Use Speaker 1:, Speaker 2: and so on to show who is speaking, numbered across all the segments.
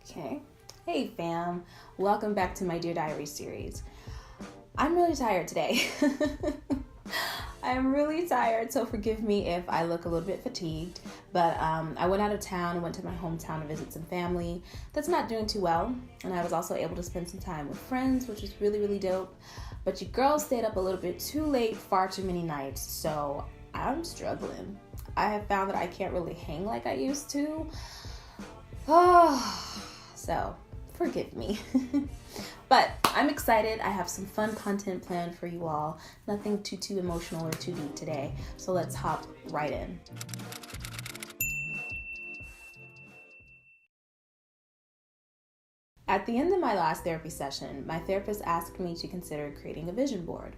Speaker 1: Okay. Hey fam, welcome back to my Dear Diary series. I'm really tired today. I'm really tired, so forgive me if I look a little bit fatigued, but I went out of town and went to my hometown to visit some family that's not doing too well, and I was also able to spend some time with friends, which was really, really dope, but your girl stayed up a little bit too late, far too many nights, so I'm struggling. I have found that I can't really hang like I used to. So forgive me. But I'm excited. I have some fun content planned for you all. Nothing too emotional or too deep today. So let's hop right in. At the end of my last therapy session, my therapist asked me to consider creating a vision board.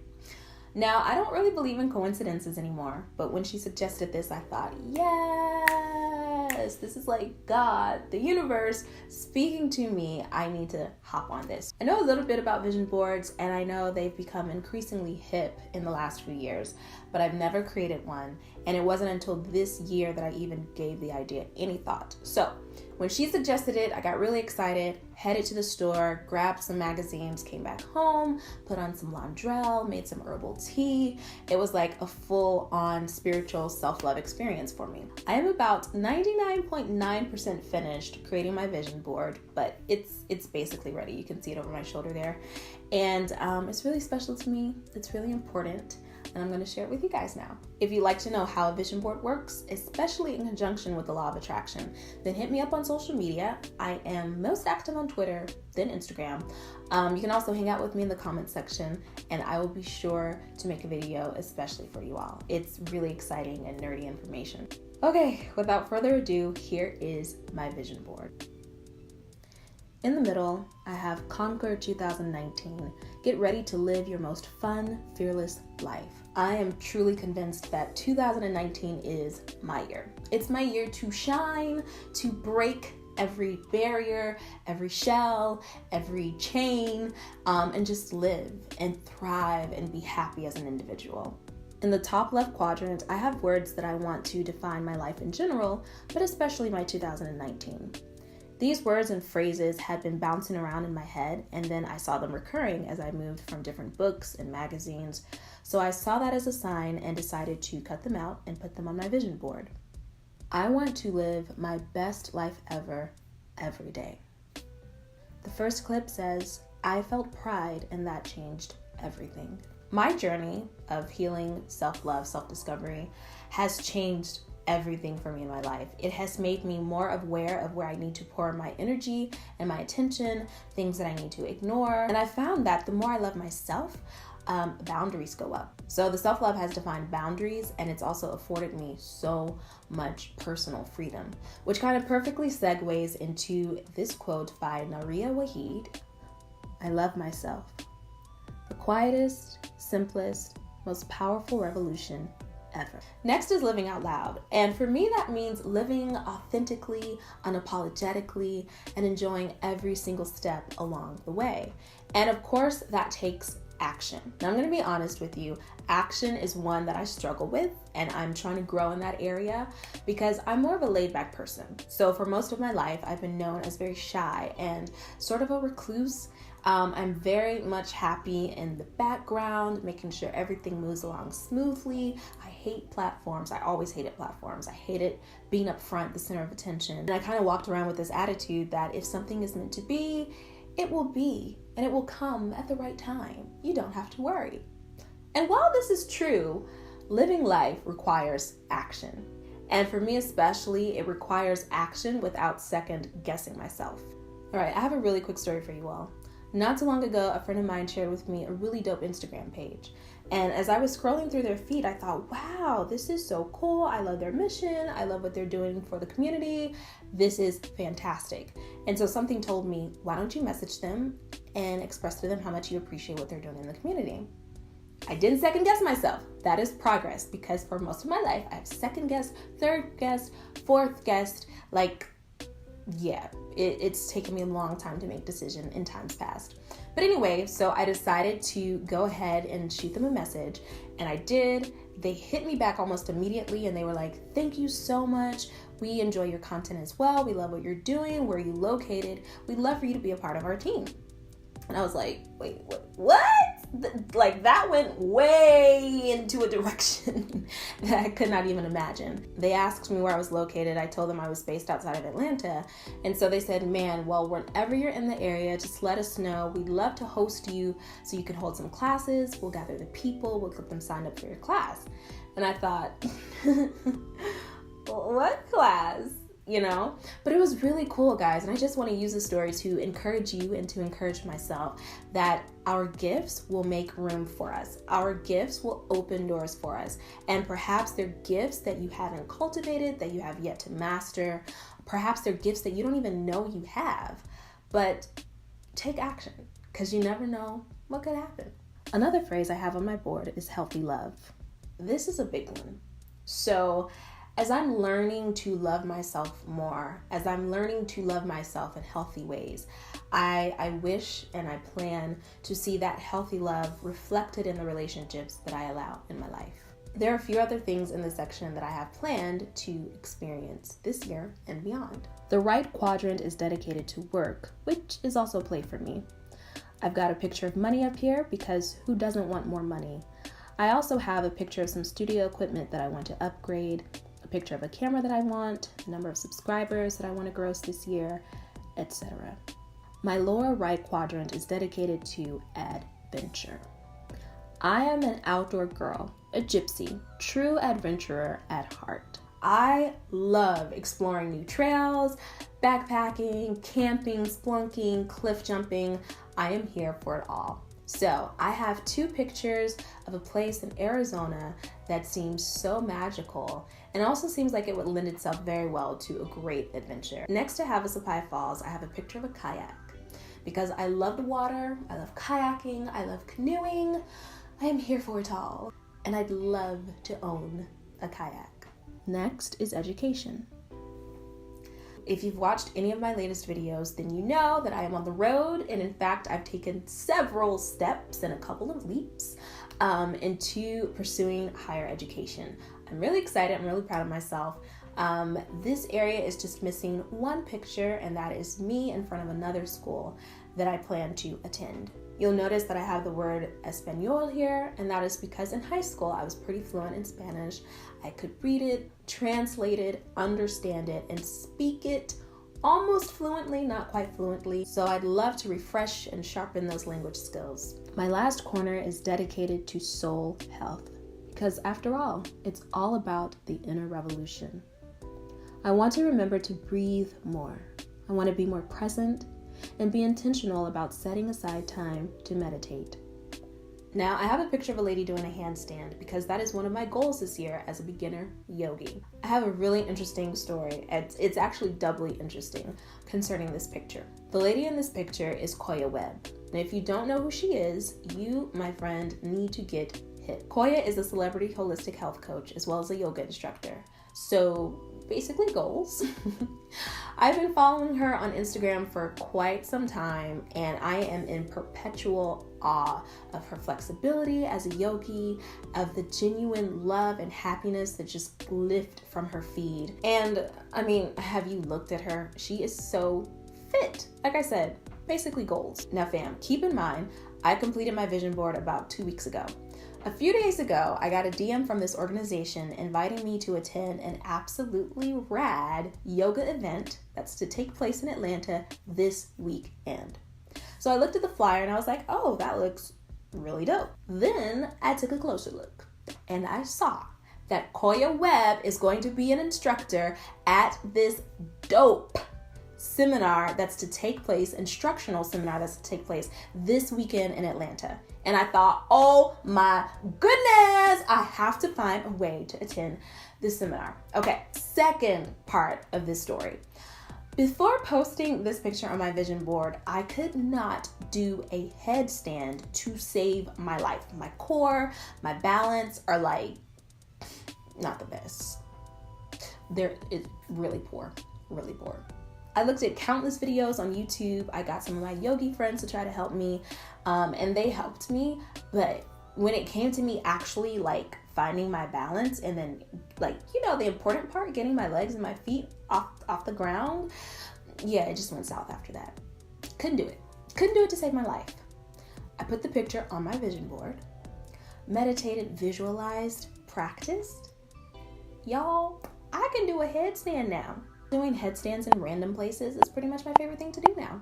Speaker 1: Now, I don't really believe in coincidences anymore, but when she suggested this, I thought, yes, this is like God, the universe speaking to me. I need to hop on this. I know a little bit about vision boards, and I know they've become increasingly hip in the last few years, but I've never created one, and it wasn't until this year that I even gave the idea any thought. So when she suggested it, I got really excited, headed to the store, grabbed some magazines, came back home, put on some Londrelle, made some herbal tea. It was like a full-on spiritual self-love experience for me. I am about 99.9% finished creating my vision board, but it's basically ready. You can see it over my shoulder there. And it's really special to me. It's really important. And I'm going to share it with you guys now. If you'd like to know how a vision board works, especially in conjunction with the law of attraction, then hit me up on social media. I am most active on Twitter, then Instagram. You can also hang out with me in the comment section, and I will be sure to make a video especially for you all. It's really exciting and nerdy information. Okay, without further ado, here is my vision board. In the middle, I have Conquer 2019. Get ready to live your most fun, fearless life. I am truly convinced that 2019 is my year. It's my year to shine, to break every barrier, every shell, every chain, and just live and thrive and be happy as an individual. In the top left quadrant, I have words that I want to define my life in general, but especially my 2019. These words and phrases had been bouncing around in my head, and then I saw them recurring as I moved from different books and magazines. So I saw that as a sign and decided to cut them out and put them on my vision board. I want to live my best life ever, every day. The first clip says, I felt pride and that changed everything. My journey of healing, self-love, self-discovery has changed everything for me in my life. It has made me more aware of where I need to pour my energy and my attention, things that I need to ignore. And I found that the more I love myself, boundaries go up. So the self-love has defined boundaries, and it's also afforded me so much personal freedom, which kind of perfectly segues into this quote by Naria Waheed. I love myself. The quietest, simplest, most powerful revolution ever. Next is living out loud. And for me, that means living authentically, unapologetically, and enjoying every single step along the way. And of course, that takes action. Now, I'm going to be honest with you. Action is one that I struggle with, and I'm trying to grow in that area because I'm more of a laid-back person. So for most of my life, I've been known as very shy and sort of a recluse. I'm very much happy in the background, making sure everything moves along smoothly. I hate platforms. I always hated platforms. I hated being up front, the center of attention. And I kind of walked around with this attitude that if something is meant to be, it will be, and it will come at the right time. You don't have to worry. And while this is true, living life requires action. And for me especially, it requires action without second guessing myself. All right, I have a really quick story for you all. Not too long ago, a friend of mine shared with me a really dope Instagram page. And as I was scrolling through their feed, I thought, wow, this is so cool. I love their mission. I love what they're doing for the community. This is fantastic. And so something told me, why don't you message them and express to them how much you appreciate what they're doing in the community? I didn't second guess myself. That is progress, because for most of my life, I've second guessed, third guessed, fourth guessed, it's taken me a long time to make decisions in times past. But anyway, so I decided to go ahead and shoot them a message, and I did. They hit me back almost immediately, and they were like, thank you so much. We enjoy your content as well. We love what you're doing. Where are you located? We'd love for you to be a part of our team. And I was like, wait, what? Like, that went way into a direction that I could not even imagine. They asked me where I was located. I told them I was based outside of Atlanta. And so they said, man, well, whenever you're in the area, just let us know. We'd love to host you so you can hold some classes. We'll gather the people. We'll get them signed up for your class. And I thought, what class? You know, but it was really cool, guys. And I just want to use this story to encourage you and to encourage myself that our gifts will make room for us. Our gifts will open doors for us. And perhaps they're gifts that you haven't cultivated, that you have yet to master. Perhaps they're gifts that you don't even know you have. But take action, because you never know what could happen. Another phrase I have on my board is healthy love. This is a big one. So as I'm learning to love myself more, as I'm learning to love myself in healthy ways, I wish and I plan to see that healthy love reflected in the relationships that I allow in my life. There are a few other things in this section that I have planned to experience this year and beyond. The right quadrant is dedicated to work, which is also play for me. I've got a picture of money up here because who doesn't want more money? I also have a picture of some studio equipment that I want to upgrade, a picture of a camera that I want, the number of subscribers that I want to gross this year, etc. My lower right quadrant is dedicated to adventure. I am an outdoor girl, a gypsy, true adventurer at heart. I love exploring new trails, backpacking, camping, splunking, cliff jumping. I am here for it all. So I have 2 pictures of a place in Arizona that seems so magical and also seems like it would lend itself very well to a great adventure. Next to Havasupai Falls, I have a picture of a kayak because I love the water, I love kayaking, I love canoeing. I am here for it all, and I'd love to own a kayak. Next is education. If you've watched any of my latest videos, then you know that I am on the road, and in fact, I've taken several steps and a couple of leaps into pursuing higher education. I'm really excited. I'm really proud of myself. This area is just missing one picture, and that is me in front of another school that I plan to attend. You'll notice that I have the word Espanol here, and that is because in high school I was pretty fluent in Spanish. I could read it, translate it, understand it, and speak it almost fluently, not quite fluently. So I'd love to refresh and sharpen those language skills. My last corner is dedicated to soul health, because after all, it's all about the inner revolution. I want to remember to breathe more. I want to be more present and be intentional about setting aside time to meditate. Now, I have a picture of a lady doing a handstand because that is one of my goals this year as a beginner yogi. I have a really interesting story. It's actually doubly interesting concerning this picture. The lady in this picture is Koya Webb. And if you don't know who she is, you, my friend, need to get hip. Koya is a celebrity holistic health coach as well as a yoga instructor. So basically goals. I've been following her on Instagram for quite some time, and I am in perpetual awe of her flexibility as a yogi, of the genuine love and happiness that just lift from her feed. And I mean, have you looked at her? She is so fit. Like I said, basically goals. Now fam, keep in mind, I completed my vision board about 2 weeks ago. A few days ago, I got a DM from this organization inviting me to attend an absolutely rad yoga event that's to take place in Atlanta this weekend. So I looked at the flyer and I was like, oh, that looks really dope. Then I took a closer look and I saw that Koya Webb is going to be an instructor at this dope seminar that's to take place, instructional seminar that's to take place this weekend in Atlanta. And I thought, oh my goodness, I have to find a way to attend this seminar. Okay, second part of this story. Before posting this picture on my vision board, I could not do a headstand to save my life. My core, my balance are like not the best. It's really poor, really poor. I looked at countless videos on YouTube. I got some of my yogi friends to try to help me, and they helped me. But when it came to me actually like finding my balance and then, like, you know, the important part, getting my legs and my feet off the ground, yeah, it just went south after that. Couldn't do it to save my life. I put the picture on my vision board, meditated, visualized, practiced. Y'all, I can do a headstand now. Doing headstands in random places is pretty much my favorite thing to do now.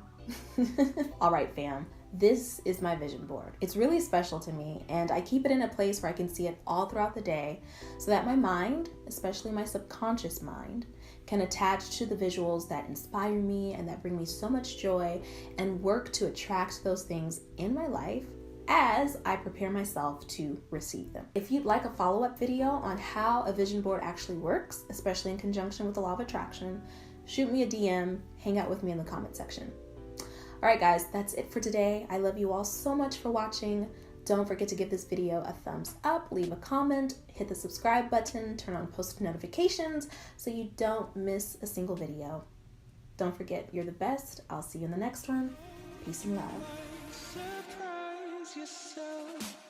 Speaker 1: All right, fam. This is my vision board. It's really special to me, and I keep it in a place where I can see it all throughout the day so that my mind, especially my subconscious mind, can attach to the visuals that inspire me and that bring me so much joy and work to attract those things in my life as I prepare myself to receive them. If you'd like a follow-up video on how a vision board actually works, especially in conjunction with the law of attraction, shoot me a DM, hang out with me in the comment section. All right, guys, that's it for today. I love you all so much for watching. Don't forget to give this video a thumbs up, leave a comment, hit the subscribe button, turn on post notifications so you don't miss a single video. Don't forget, you're the best. I'll see you in the next one. Peace and love. Surprise yourself.